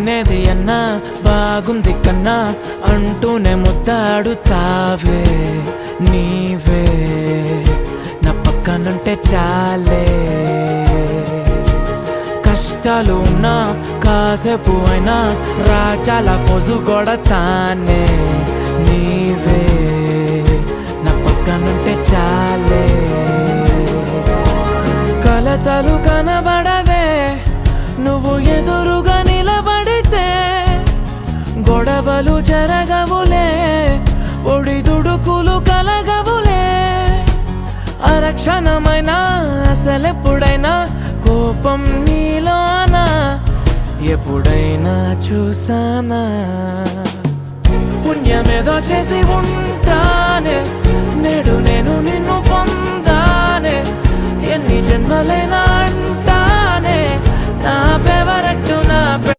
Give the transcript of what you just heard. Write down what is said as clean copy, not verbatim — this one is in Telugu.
తినేది అన్నా బాగుంది కన్నా అంటూనే ముద్దాడుతావే నీవే నా పక్కనుంటే చాలే కష్టాలు ఉన్నా కాసేపు అయినా రాజాల ఫోజు కొడతానే నీవే నా పక్కనుంటే చాలే కలతలు కనబడవే నువ్వు ఎదురుగా నిలబడితే గొడవలు జరగవులే ఒడిదుడుకులు కలగవులే అరక్షణమైనా అసలెప్పుడైనా కోపం నీలోనా ఎప్పుడైనా చూసానా పుణ్యమేదో చేసి ఉంటానే నేడు నేను నిన్ను పొందానే ఎన్ని జన్మలైనా